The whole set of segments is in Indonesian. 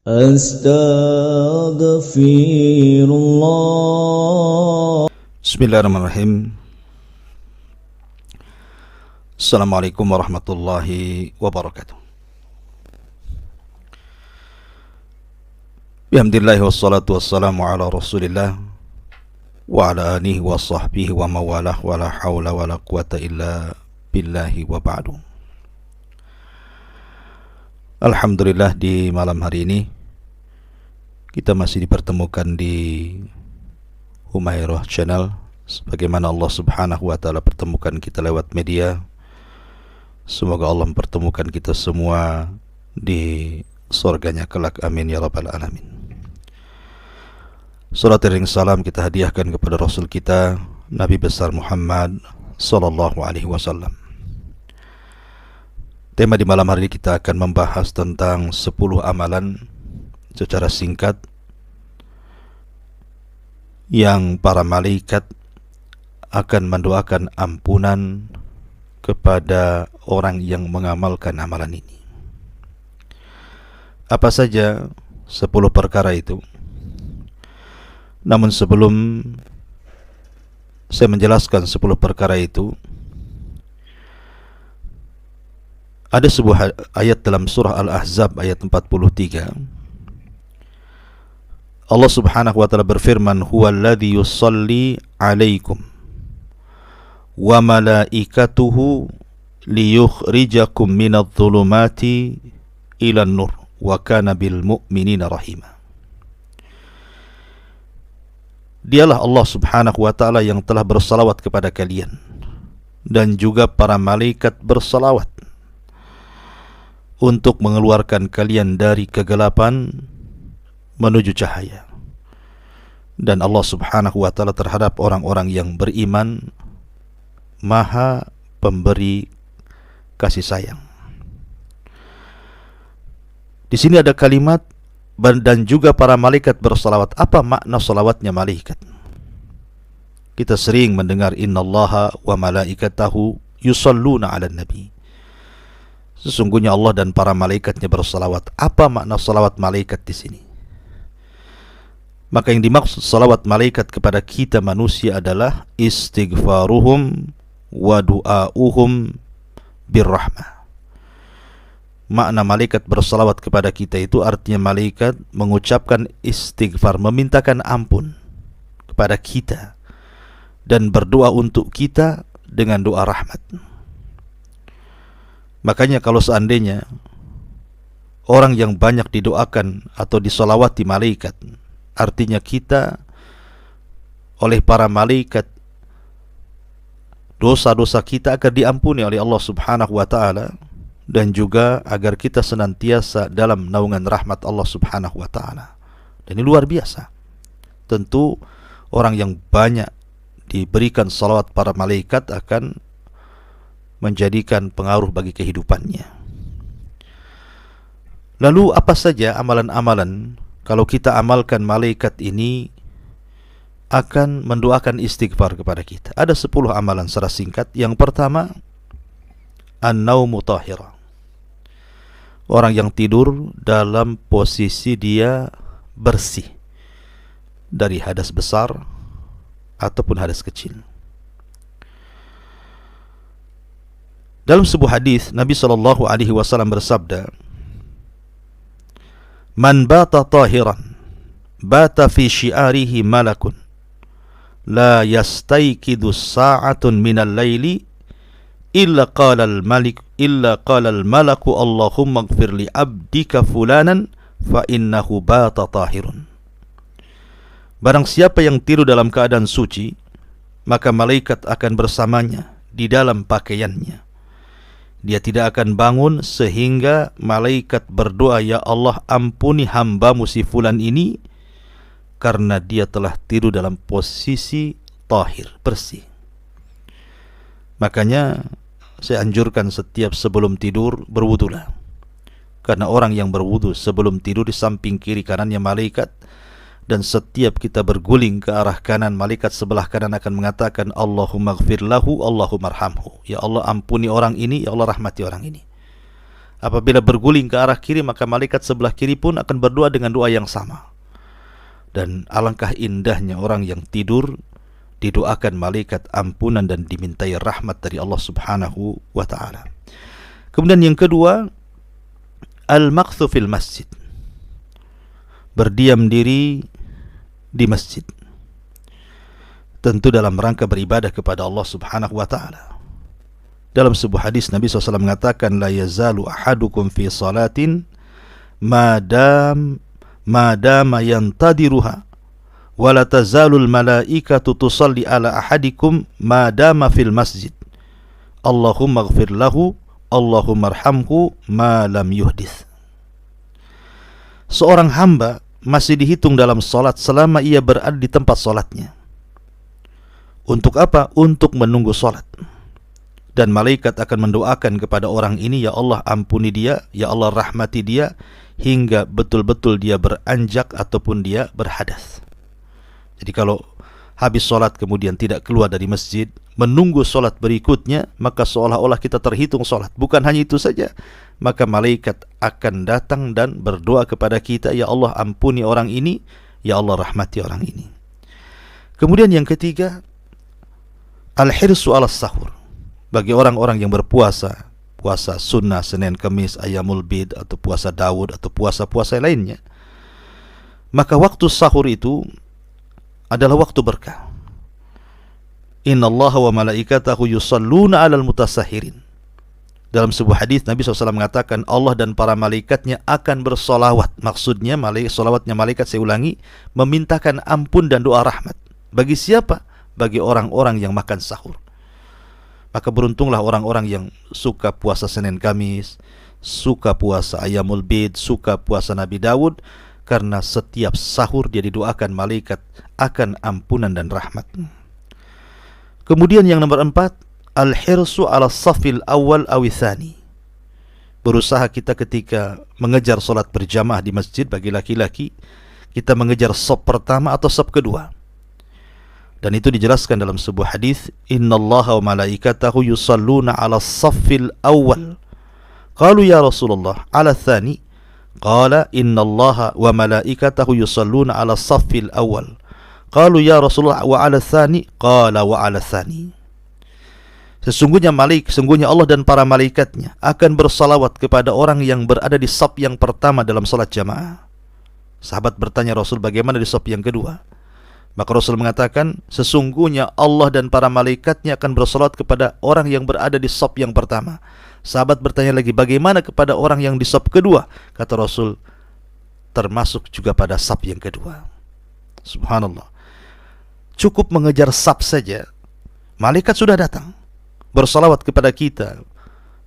Astaghfirullah. Bismillahirrahmanirrahim. Assalamualaikum warahmatullahi wabarakatuh. Bihamdillahi wassalatu wassalamu ala rasulillah wa ala alihi wa sahbihi wa mawalah wa la hawla wa la quwata illa billahi wa ba'du. Alhamdulillah, di malam hari ini kita masih dipertemukan di Humairah Channel, sebagaimana Allah Subhanahu wa taala pertemukan kita lewat media. Semoga Allah mempertemukan kita semua di surganya kelak, amin ya rabbal alamin. Salat dan salam kita hadiahkan kepada Rasul kita, Nabi besar Muhammad sallallahu alaihi wasallam. Tema di malam hari ini kita akan membahas tentang 10 amalan secara singkat yang para malaikat akan mendoakan ampunan kepada orang yang mengamalkan amalan ini. Apa saja 10 perkara itu? Namun sebelum saya menjelaskan 10 perkara itu, ada sebuah ayat dalam surah Al-Ahzab ayat 43. Allah Subhanahu wa taala berfirman, "Huwallazi yusalli 'alaikum wa malaikatuhu liyukhrijakum minadh-dhulumati ilan nur wa kana bil mu'minina rahima." Dialah Allah Subhanahu wa taala yang telah bersalawat kepada kalian, dan juga para malaikat bersalawat untuk mengeluarkan kalian dari kegelapan menuju cahaya. Dan Allah Subhanahu wa taala terhadap orang-orang yang beriman Maha pemberi kasih sayang. Di sini ada kalimat dan juga para malaikat bersalawat. Apa makna salawatnya malaikat? Kita sering mendengar innallaha wa malaikatahu yusalluna 'alan nabi. Sesungguhnya Allah dan para malaikatnya bersalawat. Apa makna salawat malaikat di sini? Maka yang dimaksud salawat malaikat kepada kita manusia adalah istighfaruhum wa du'auhum birrahmah. Makna malaikat bersalawat kepada kita itu artinya malaikat mengucapkan istighfar, memintakan ampun kepada kita dan berdoa untuk kita dengan doa rahmat. Makanya kalau seandainya orang yang banyak didoakan atau disolawati malaikat, artinya kita oleh para malaikat dosa-dosa kita akan diampuni oleh Allah Subhanahu wa taala, dan juga agar kita senantiasa dalam naungan rahmat Allah Subhanahu wa taala. Dan ini luar biasa. Tentu orang yang banyak diberikan salawat para malaikat akan menjadikan pengaruh bagi kehidupannya. Lalu apa saja amalan-amalan kalau kita amalkan malaikat ini akan mendoakan istighfar kepada kita? Ada 10 amalan secara singkat. Yang pertama, an-naumu tahira. Orang yang tidur dalam posisi dia bersih dari hadas besar ataupun hadas kecil. Dalam sebuah hadis Nabi sallallahu alaihi wasallam bersabda, "Man bata tahiran, bata fi syi'arihi malakun, la yastayqidu sa'atun minal laili illa qala al-malaku Allahumma ighfir li abdika fulanan fa innahu bata tahirun." Barang siapa yang tidur dalam keadaan suci, maka malaikat akan bersamanya di dalam pakaiannya. Dia tidak akan bangun sehingga malaikat berdoa, "Ya Allah, ampuni hambamu si fulan ini karena dia telah tidur dalam posisi tahir, bersih." Makanya saya anjurkan setiap sebelum tidur berwudulah. Karena orang yang berwudu sebelum tidur di samping kiri kanannya malaikat, dan setiap kita berguling ke arah kanan, malaikat sebelah kanan akan mengatakan, Allahumma ighfir lahu, Allahumma arhamhu. Ya Allah, ampuni orang ini, ya Allah rahmati orang ini. Apabila berguling ke arah kiri, maka malaikat sebelah kiri pun akan berdoa dengan doa yang sama. Dan alangkah indahnya orang yang tidur didoakan malaikat ampunan dan dimintai rahmat dari Allah Subhanahu wa taala. Kemudian yang kedua, al-maqthu fil masjid. Berdiam diri di masjid. Tentu dalam rangka beribadah kepada Allah Subhanahu wa taala. Dalam sebuah hadis Nabi SAW mengatakan, la yazalu ahadukum fi salatin madama yantadiruha wa la tazalul malaikatu tusalli ala ahadikum madama fil masjid. Allahumma ighfir lahu, Allahumma arhamhu ma lam yuhdith. Seorang hamba masih dihitung dalam salat selama ia berada di tempat salatnya. Untuk apa? Untuk menunggu salat. Dan malaikat akan mendoakan kepada orang ini, ya Allah ampuni dia, ya Allah rahmati dia, hingga betul-betul dia beranjak ataupun dia berhadas. Jadi kalau habis sholat kemudian tidak keluar dari masjid, menunggu sholat berikutnya, maka seolah-olah kita terhitung sholat. Bukan hanya itu saja, maka malaikat akan datang dan berdoa kepada kita, ya Allah ampuni orang ini, ya Allah rahmati orang ini. Kemudian yang ketiga, al-hirsu ala sahur. Bagi orang-orang yang berpuasa, puasa sunnah, Senin, Kamis, Ayyamul Bid, atau puasa Daud, atau puasa-puasa lainnya, maka waktu sahur itu adalah waktu berkah. Innallaha wa malaikatahu yusalluna 'alal mutasahirin. Dalam sebuah hadis Nabi SAW mengatakan, Allah dan para malaikatnya akan bersolawat. Maksudnya solawatnya malaikat, saya ulangi, memintakan ampun dan doa rahmat. Bagi siapa? Bagi orang-orang yang makan sahur. Maka beruntunglah orang-orang yang suka puasa Senin Kamis, suka puasa Ayyamul Bid, suka puasa Nabi Daud, karena setiap sahur dia didoakan malaikat akan ampunan dan rahmat. Kemudian yang nomor 4, al-hirsu ala safil awal awithani. Berusaha kita ketika mengejar solat berjamaah di masjid bagi laki-laki, kita mengejar saf pertama atau saf kedua. Dan itu dijelaskan dalam sebuah hadis, innallaha wa malaikatahu yusalluna 'ala as-saffil awwal. Qalu ya Rasulullah, 'ala ats-tsani? Qala innallaha wa malaikatahu yusalluna 'ala as-saffil awwal. Qalu ya Rasulullah wa 'ala ats-tsani? Qala wa 'ala ats-tsani. Sesungguhnya Allah dan para malaikatnya akan bersalawat kepada orang yang berada di saf yang pertama dalam salat jamaah. Sahabat bertanya Rasul, bagaimana di saf yang kedua? Maka Rasul mengatakan, sesungguhnya Allah dan para malaikatnya akan bersalawat kepada orang yang berada di saf yang pertama. Sahabat bertanya lagi, bagaimana kepada orang yang di saf kedua? Kata Rasul, termasuk juga pada saf yang kedua. Subhanallah. Cukup mengejar saf saja, malaikat sudah datang bersalawat kepada kita,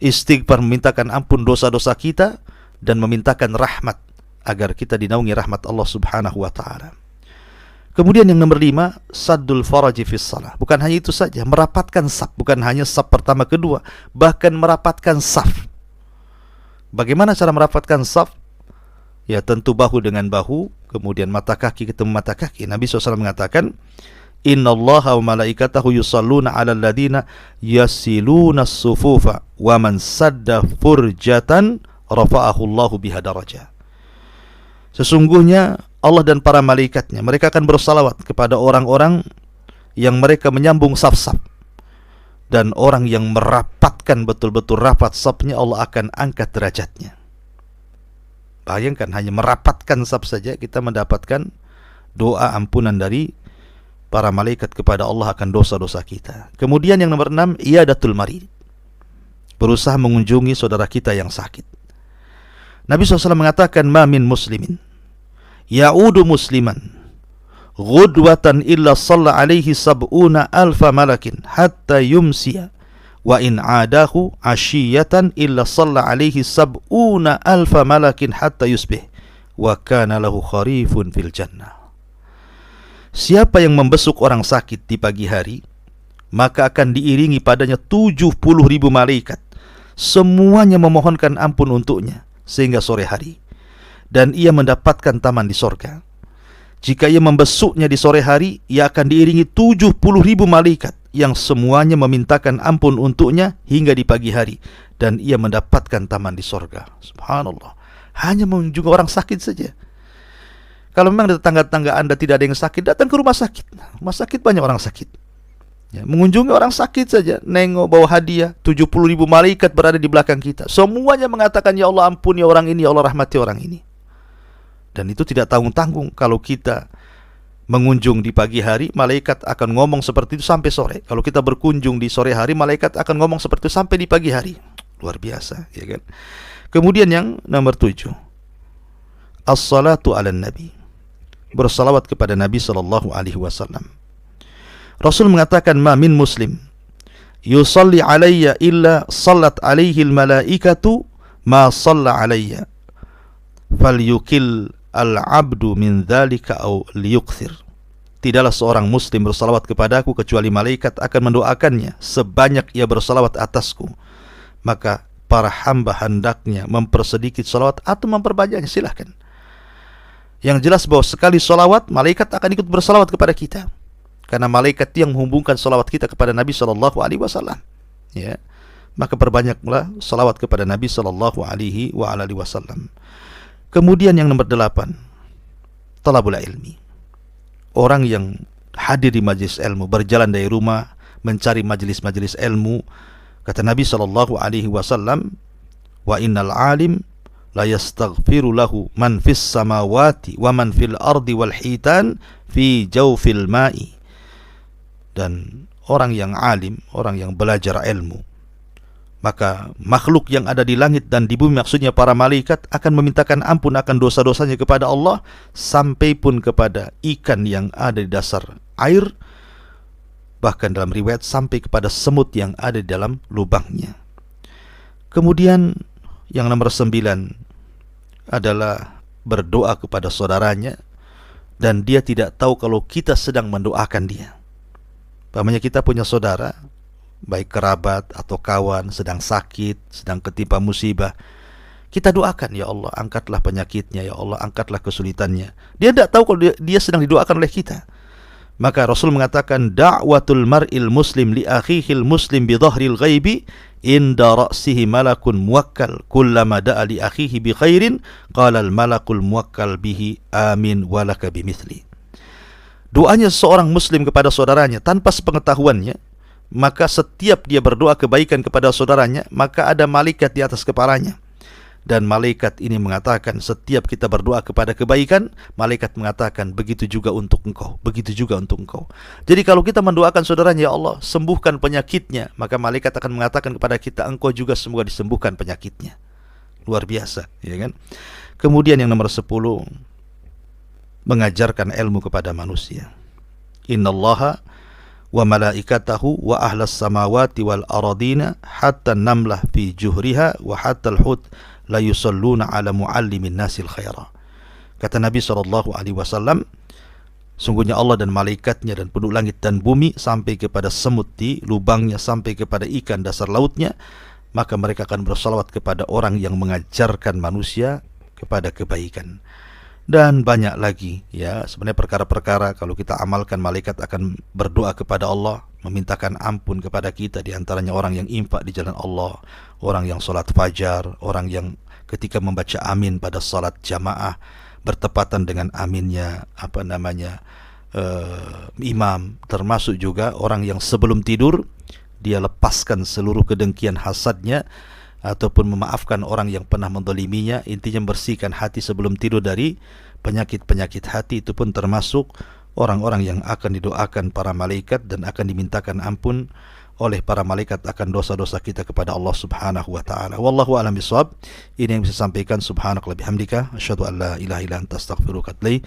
istighfar, memintakan ampun dosa-dosa kita, dan memintakan rahmat agar kita dinaungi rahmat Allah Subhanahu wa ta'ala. Kemudian yang nomor 5, saddul faraji fis salah. Bukan hanya itu saja, merapatkan saf. Bukan hanya saf pertama kedua, bahkan merapatkan saf. Bagaimana cara merapatkan saf? Ya tentu bahu dengan bahu, kemudian mata kaki ketemu mata kaki. Nabi SAW mengatakan, innallaha wa malaikatahu yusalluna 'alal ladina yasiluna as-sufufa wa man sadda furjatan rafa'ahu Allahu biha darajah. Sesungguhnya Allah dan para malaikatnya, mereka akan bersalawat kepada orang-orang yang mereka menyambung saf-saf. Dan orang yang merapatkan betul-betul rapat safnya, Allah akan angkat derajatnya. Bayangkan, hanya merapatkan saf saja kita mendapatkan doa ampunan dari para malaikat kepada Allah akan dosa-dosa kita. Kemudian yang nomor 6, iyadatul marid. Berusaha mengunjungi saudara kita yang sakit. Nabi SAW mengatakan, ma min muslimin ya'udu musliman ghudwatan illa shalla alaihi sab'una alfa malakin hatta yumsiya wa in adahu ashiyatan illa shalla alaihi sab'una alfa malakin hatta yusbih wa kana lahu kharifun fil jannah. Siapa yang membesuk orang sakit di pagi hari, maka akan diiringi padanya 70.000 malaikat, semuanya memohonkan ampun untuknya sehingga sore hari, dan ia mendapatkan taman di sorga. Jika ia membesuknya di sore hari, ia akan diiringi 70.000 malaikat yang semuanya memintakan ampun untuknya hingga di pagi hari, dan ia mendapatkan taman di sorga. Subhanallah. Hanya mengunjungi orang sakit saja. Kalau memang di tetangga-tetangga Anda tidak ada yang sakit, datang ke rumah sakit. Rumah sakit banyak orang sakit. Ya, mengunjungi orang sakit saja, nengok, bawa hadiah, 70.000 malaikat berada di belakang kita. Semuanya mengatakan, ya Allah ampuni orang ini, ya Allah rahmati orang ini. Dan itu tidak tanggung-tanggung. Kalau kita mengunjung di pagi hari, malaikat akan ngomong seperti itu sampai sore. Kalau kita berkunjung di sore hari, malaikat akan ngomong seperti itu sampai di pagi hari. Luar biasa, ya kan? Kemudian yang nomor 7, as-salatu ala nabi, bersalawat kepada Nabi sallallahu alaihi wasallam. Rasul mengatakan, ma min muslim yusalli alayya illa sallat alaihi al-malaikatu ma salla alayya falyukil al-abdu min dzalika aw liyukthir. Tidaklah seorang muslim bersalawat kepadaku kecuali malaikat akan mendoakannya sebanyak ia bersalawat atasku. Maka para hamba hendaknya mempersedikit salawat atau memperbanyaknya, silahkan. Yang jelas bahwa sekali salawat, malaikat akan ikut bersalawat kepada kita. Karena malaikat yang menghubungkan salawat kita kepada Nabi sallallahu alaihi wasallam. Ya. Maka perbanyaklah salawat kepada Nabi sallallahu alaihi wasallam. Kemudian yang nomor 8, talabul ilmi. Orang yang hadir di majlis ilmu, berjalan dari rumah mencari majlis-majlis ilmu. Kata Nabi sallallahu alaihi wasallam, wa innal alim la yastaghfiru lahu man fis samawati wa man fil ardi wal hitan fi jawfil ma'i. Dan orang yang alim, orang yang belajar ilmu, maka makhluk yang ada di langit dan di bumi, maksudnya para malaikat, akan memintakan ampun akan dosa-dosanya kepada Allah, sampai pun kepada ikan yang ada di dasar air, bahkan dalam riwayat sampai kepada semut yang ada di dalam lubangnya. Kemudian yang nomor 9 adalah berdoa kepada saudaranya dan dia tidak tahu kalau kita sedang mendoakan dia. Pamannya kita punya saudara, baik kerabat atau kawan, sedang sakit, sedang ketimpa musibah. Kita doakan, ya Allah angkatlah penyakitnya, ya Allah angkatlah kesulitannya. Dia tidak tahu kalau dia sedang didoakan oleh kita. Maka Rasul mengatakan, da'watul mar'il muslim li akhihil muslim bi dhahril ghaibi inda ra'sihi malakun muwakkal kullama da'a li akhihi bi khairin qala al malakul muwakkal bihi amin walaka bimithli. Doanya seorang muslim kepada saudaranya tanpa sepengetahuannya, maka setiap dia berdoa kebaikan kepada saudaranya, maka ada malaikat di atas kepalanya. Dan malaikat ini mengatakan, setiap kita berdoa kepada kebaikan, malaikat mengatakan, begitu juga untuk engkau, begitu juga untuk engkau. Jadi kalau kita mendoakan saudaranya, ya Allah sembuhkan penyakitnya, maka malaikat akan mengatakan kepada kita, engkau juga semoga disembuhkan penyakitnya. Luar biasa, ya kan? Kemudian yang nomor 10, mengajarkan ilmu kepada manusia. Innallaha wa malaikatahu wa ahlas samawati wal aradina hatta namlah fi juhriha wa hatta al-hut la yusalluna ala muallimin nasil khaira. Kata Nabi SAW, sungguhnya Allah dan malaikatnya dan penduduk langit dan bumi, sampai kepada semut di lubangnya, sampai kepada ikan dasar lautnya, maka mereka akan bersalawat kepada orang yang mengajarkan manusia kepada kebaikan. Dan banyak lagi, ya, sebenarnya perkara-perkara kalau kita amalkan, malaikat akan berdoa kepada Allah, memintakan ampun kepada kita. Di antaranya orang yang infak di jalan Allah, orang yang salat fajar, orang yang ketika membaca amin pada salat jamaah bertepatan dengan aminnya imam. Termasuk juga orang yang sebelum tidur dia lepaskan seluruh kedengkian hasadnya, ataupun memaafkan orang yang pernah mendoliminya. Intinya membersihkan hati sebelum tidur dari penyakit-penyakit hati. Itu pun termasuk orang-orang yang akan didoakan para malaikat dan akan dimintakan ampun oleh para malaikat akan dosa-dosa kita kepada Allah Subhanahu wa taala. Wallahu a'lam bishawab. Ini yang bisa sampaikan. Subhanakallahumma bihamdika asyhadu an la ilaha illa anta astaghfiruka wa atubu ilaik.